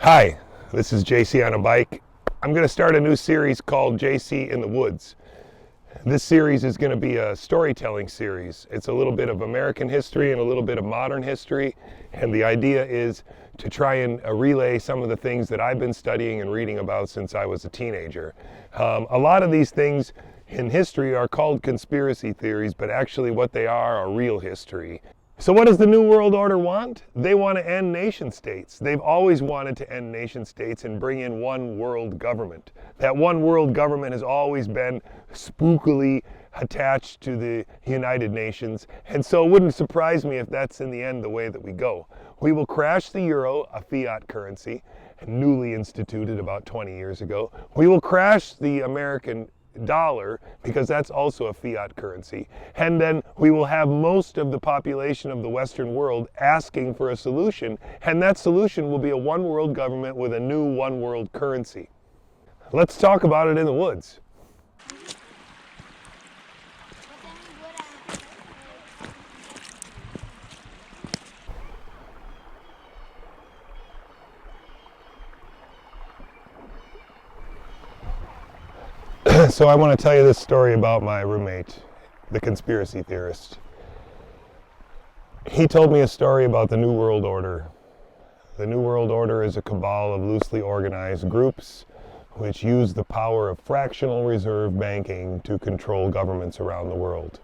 Hi, this is JC on a bike. I'm going to start a new series called JC in the Woods. This series is going to be a storytelling series. It's a little bit of American history and a little bit of modern history, and the idea is to try and relay some of the things that I've been studying and reading about since I was a teenager. A lot of these things in history are called conspiracy theories, but actually what they are real history. So what does the New World Order want? They want to end nation states. They've always wanted to end nation states and bring in one world government. That one world government has always been spookily attached to the United Nations, and so it wouldn't surprise me if that's in the end the way that we go. We will crash the euro, a fiat currency, newly instituted about 20 years ago. We will crash the American dollar, because that's also a fiat currency, and then we will have most of the population of the Western world asking for a solution, and that solution will be a one world government with a new one world currency. Let's talk about it in the woods. So I want to tell you this story about my roommate, the conspiracy theorist. He told me a story about the New World Order. The New World Order is a cabal of loosely organized groups which use the power of fractional reserve banking to control governments around the world.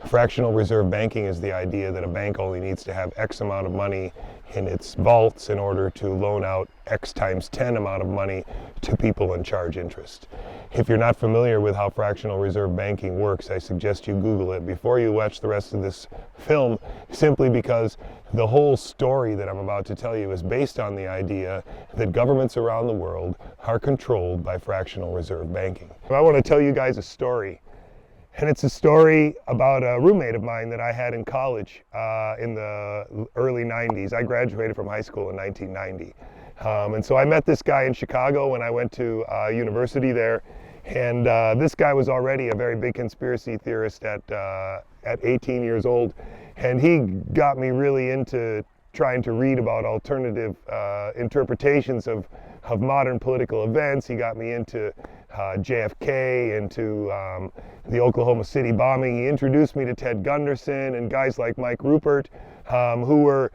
Fractional reserve banking is the idea that a bank only needs to have X amount of money in its vaults in order to loan out X times 10 amount of money to people and charge interest. If you're not familiar with how fractional reserve banking works, I suggest you Google it before you watch the rest of this film, simply because the whole story that I'm about to tell you is based on the idea that governments around the world are controlled by fractional reserve banking. I want to tell you guys a story. And it's a story about a roommate of mine that I had in college in the early 90s. I graduated from high school in 1990. And so I met this guy in Chicago when I went to university there. And this guy was already a very big conspiracy theorist at 18 years old. And he got me really into trying to read about alternative interpretations of modern political events. He got me into JFK, into the Oklahoma City bombing. He introduced me to Ted Gunderson and guys like Mike Ruppert, who were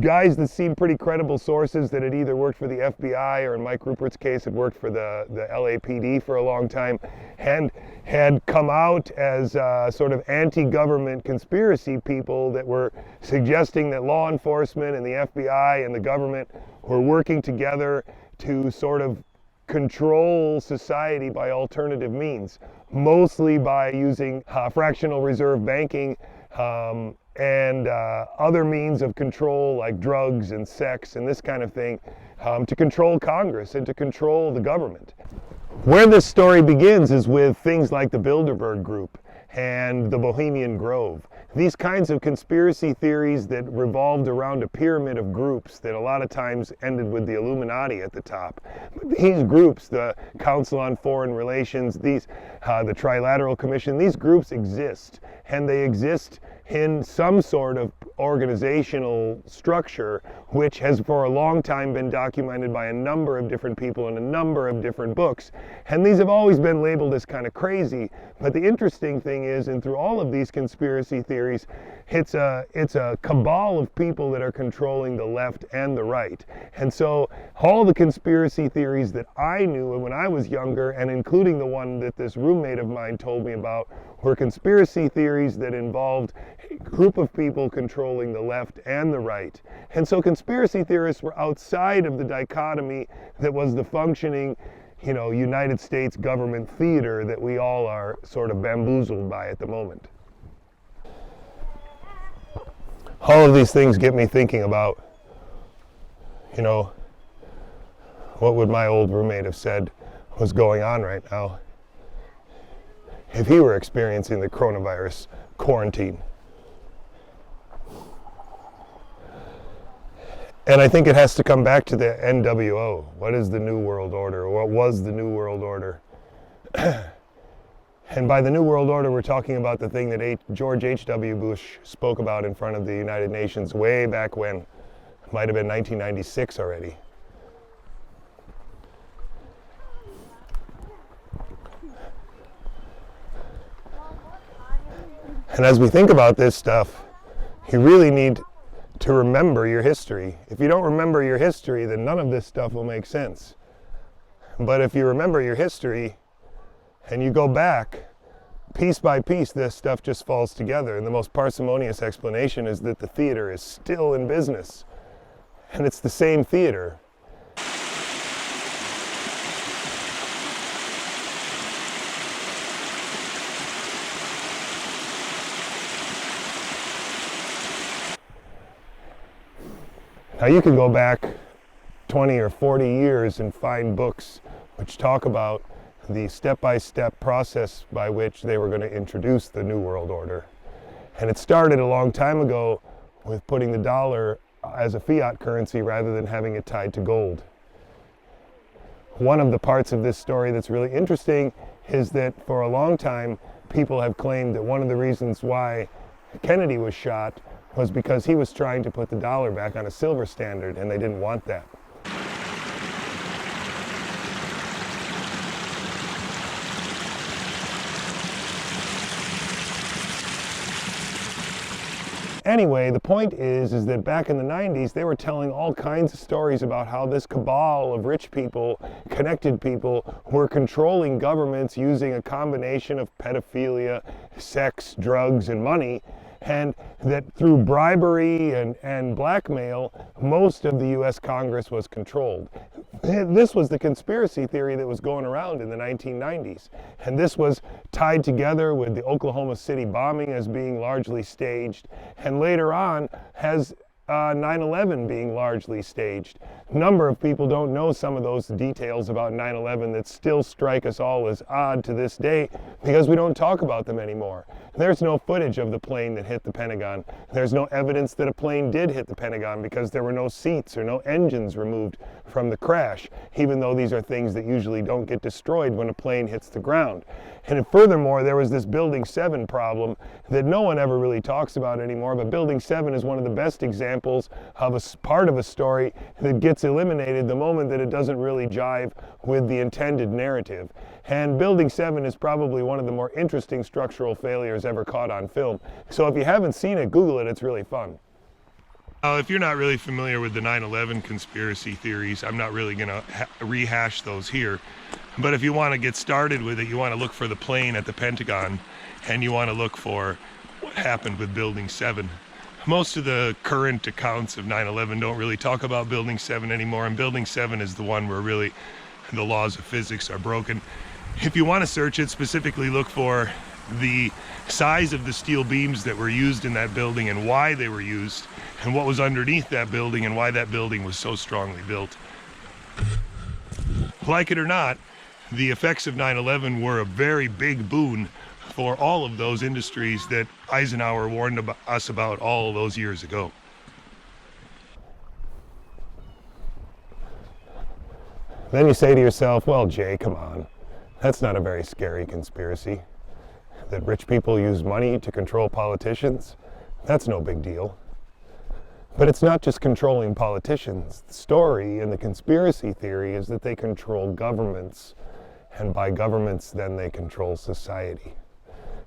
guys that seemed pretty credible sources that had either worked for the FBI or, in Mike Ruppert's case, had worked for the LAPD for a long time, and had come out as sort of anti-government conspiracy people that were suggesting that law enforcement and the FBI and the government were working together to sort of control society by alternative means, mostly by using fractional reserve banking and other means of control like drugs and sex and this kind of thing, to control Congress and to control the government. Where this story begins is with things like the Bilderberg Group and the Bohemian Grove. These kinds of conspiracy theories that revolved around a pyramid of groups that a lot of times ended with the Illuminati at the top. But these groups, the Council on Foreign Relations, the Trilateral Commission, these groups exist, and they exist in some sort of organizational structure, which has for a long time been documented by a number of different people in a number of different books. And these have always been labeled as kind of crazy. But the interesting thing is, and through all of these conspiracy theories, it's a cabal of people that are controlling the left and the right. And so all the conspiracy theories that I knew when I was younger, and including the one that this roommate of mine told me about, were conspiracy theories that involved a group of people controlling the left and the right. And so conspiracy theorists were outside of the dichotomy that was the functioning, United States government theater that we all are sort of bamboozled by at the moment. All of these things get me thinking about, what would my old roommate have said was going on right now if he were experiencing the coronavirus quarantine. And I think it has to come back to the NWO. What is the New World Order? What was the New World Order? And by the New World Order, we're talking about the thing that George H.W. Bush spoke about in front of the United Nations way back when. It might have been 1996 already. And as we think about this stuff, you really need to remember your history. If you don't remember your history, then none of this stuff will make sense. But if you remember your history and you go back, piece by piece, this stuff just falls together. And the most parsimonious explanation is that the theater is still in business. And it's the same theater. Now you can go back 20 or 40 years and find books which talk about the step-by-step process by which they were going to introduce the New World Order. And it started a long time ago with putting the dollar as a fiat currency rather than having it tied to gold. One of the parts of this story that's really interesting is that for a long time people have claimed that one of the reasons why Kennedy was shot was because he was trying to put the dollar back on a silver standard, and they didn't want that. Anyway, the point is that back in the 90s, they were telling all kinds of stories about how this cabal of rich people, connected people, were controlling governments using a combination of pedophilia, sex, drugs, and money, and that through bribery and blackmail, most of the US Congress was controlled. This was the conspiracy theory that was going around in the 1990s. And this was tied together with the Oklahoma City bombing as being largely staged, and later on has 9/11 being largely staged. A number of people don't know some of those details about 9/11 that still strike us all as odd to this day because we don't talk about them anymore. There's no footage of the plane that hit the Pentagon. There's no evidence that a plane did hit the Pentagon because there were no seats or no engines removed from the crash, even though these are things that usually don't get destroyed when a plane hits the ground. And furthermore, there was this Building 7 problem that no one ever really talks about anymore, but Building 7 is one of the best examples of a part of a story that gets eliminated the moment that it doesn't really jive with the intended narrative. And Building 7 is probably one of the more interesting structural failures ever caught on film. So if you haven't seen it, Google it, it's really fun. If you're not really familiar with the 9/11 conspiracy theories, I'm not really going to rehash those here. But if you want to get started with it, you want to look for the plane at the Pentagon, and you want to look for what happened with Building 7. Most of the current accounts of 9/11 don't really talk about Building 7 anymore, and Building 7 is the one where really the laws of physics are broken. If you want to search it, specifically look for the size of the steel beams that were used in that building and why they were used, and what was underneath that building and why that building was so strongly built. Like it or not, the effects of 9/11 were a very big boon for all of those industries that Eisenhower warned us about all those years ago. Then you say to yourself, well, Jay, come on. That's not a very scary conspiracy. That rich people use money to control politicians, that's no big deal. But it's not just controlling politicians. The story and the conspiracy theory is that they control governments, and by governments, then they control society.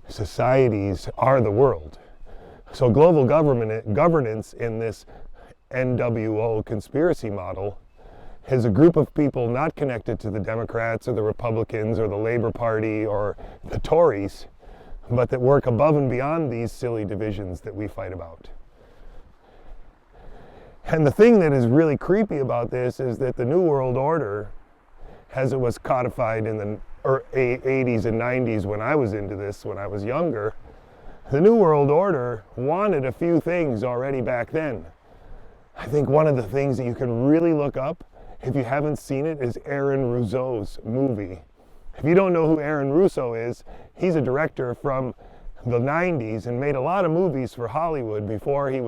Societies are the world. So global governance in this NWO conspiracy model is a group of people not connected to the Democrats or the Republicans or the Labor Party or the Tories, but that work above and beyond these silly divisions that we fight about. And the thing that is really creepy about this is that the New World Order, as it was codified in the 80s and 90s when I was into this, when I was younger, the New World Order wanted a few things already back then. I think one of the things that you can really look up, if you haven't seen it, is Aaron Russo's movie. If you don't know who Aaron Russo is, he's a director from the 90s and made a lot of movies for Hollywood before he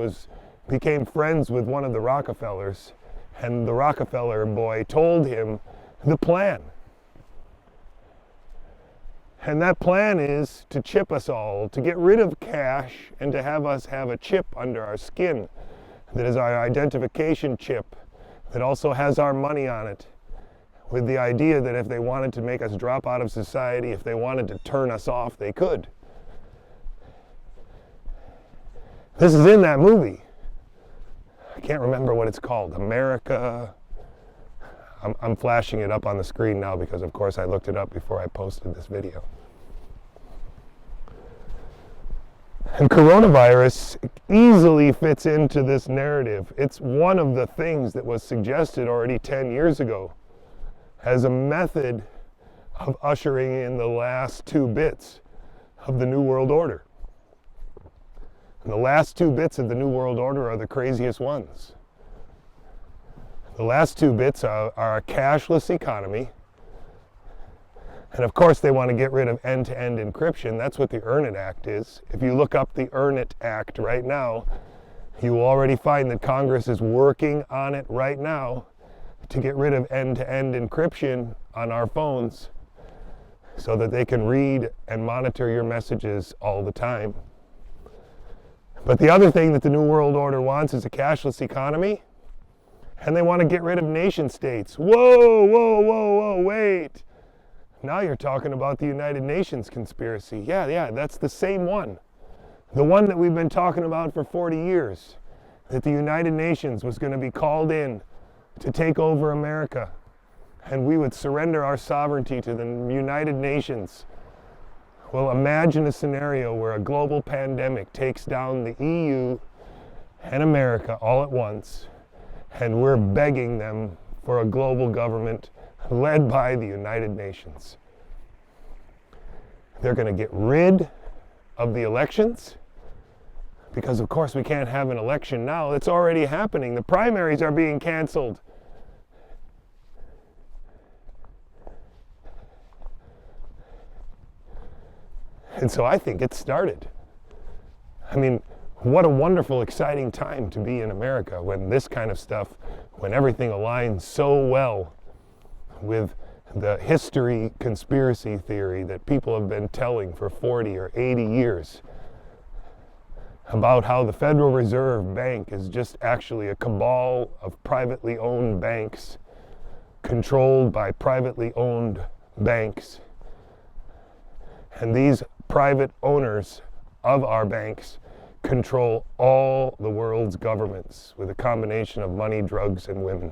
became friends with one of the Rockefellers. And the Rockefeller boy told him the plan. And that plan is to chip us all, to get rid of cash and to have us have a chip under our skin that is our identification chip that also has our money on it, with the idea that if they wanted to make us drop out of society, if they wanted to turn us off, they could. This is in that movie. I can't remember what it's called. America. I'm flashing it up on the screen now because, of course, I looked it up before I posted this video. And coronavirus easily fits into this narrative. It's one of the things that was suggested already 10 years ago as a method of ushering in the last two bits of the New World Order. And the last two bits of the New World Order are the craziest ones. The last two bits are a cashless economy. And of course they want to get rid of end-to-end encryption. That's what the Earn It Act is. If you look up the Earn It Act right now, you will already find that Congress is working on it right now to get rid of end-to-end encryption on our phones so that they can read and monitor your messages all the time. But the other thing that the New World Order wants is a cashless economy, and they want to get rid of nation states. Whoa, whoa, whoa, whoa, wait. Now you're talking about the United Nations conspiracy. Yeah, that's the same one. The one that we've been talking about for 40 years. That the United Nations was going to be called in to take over America. And we would surrender our sovereignty to the United Nations. Well, imagine a scenario where a global pandemic takes down the EU and America all at once. And we're begging them for a global government led by the United Nations. They're going to get rid of the elections because, of course, we can't have an election now. It's already happening. The primaries are being canceled. And so I think it started. I mean, what a wonderful, exciting time to be in America when this kind of stuff, when everything aligns so well with the history conspiracy theory that people have been telling for 40 or 80 years about how the Federal Reserve Bank is just actually a cabal of privately owned banks controlled by privately owned banks. And these private owners of our banks control all the world's governments with a combination of money, drugs, and women.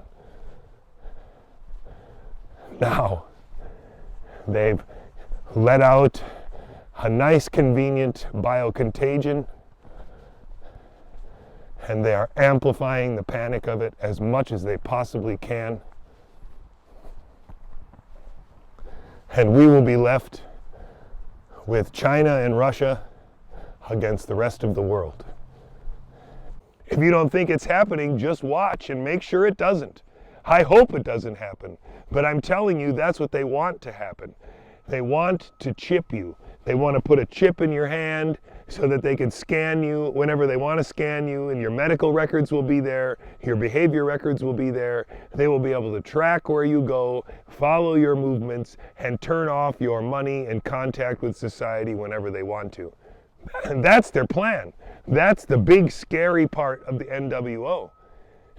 Now, they've let out a nice, convenient biocontagion, and they are amplifying the panic of it as much as they possibly can. And we will be left with China and Russia against the rest of the world. If you don't think it's happening, just watch and make sure it doesn't. I hope it doesn't happen, but I'm telling you that's what they want to happen. They want to chip you. They want to put a chip in your hand so that they can scan you whenever they want to scan you, and your medical records will be there, your behavior records will be there. They will be able to track where you go, follow your movements, and turn off your money and contact with society whenever they want to. And that's their plan. That's the big scary part of the NWO.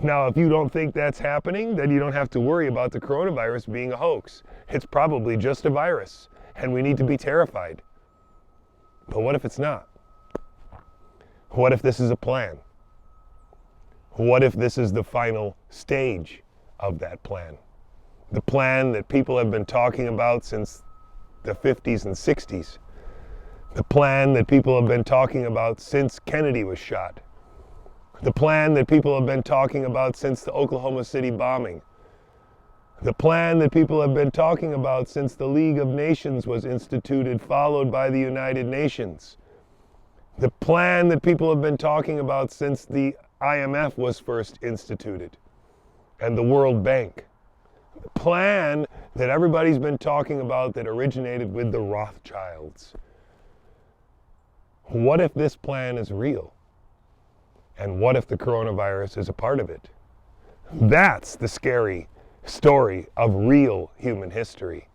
Now, if you don't think that's happening, then you don't have to worry about the coronavirus being a hoax. It's probably just a virus, and we need to be terrified. But what if it's not? What if this is a plan? What if this is the final stage of that plan? The plan that people have been talking about since the 50s and 60s. The plan that people have been talking about since Kennedy was shot. The plan that people have been talking about since the Oklahoma City bombing. The plan that people have been talking about since the League of Nations was instituted, followed by the United Nations. The plan that people have been talking about since the IMF was first instituted, and the World Bank. The plan that everybody's been talking about that originated with the Rothschilds. What if this plan is real? And what if the coronavirus is a part of it? That's the scary story of real human history.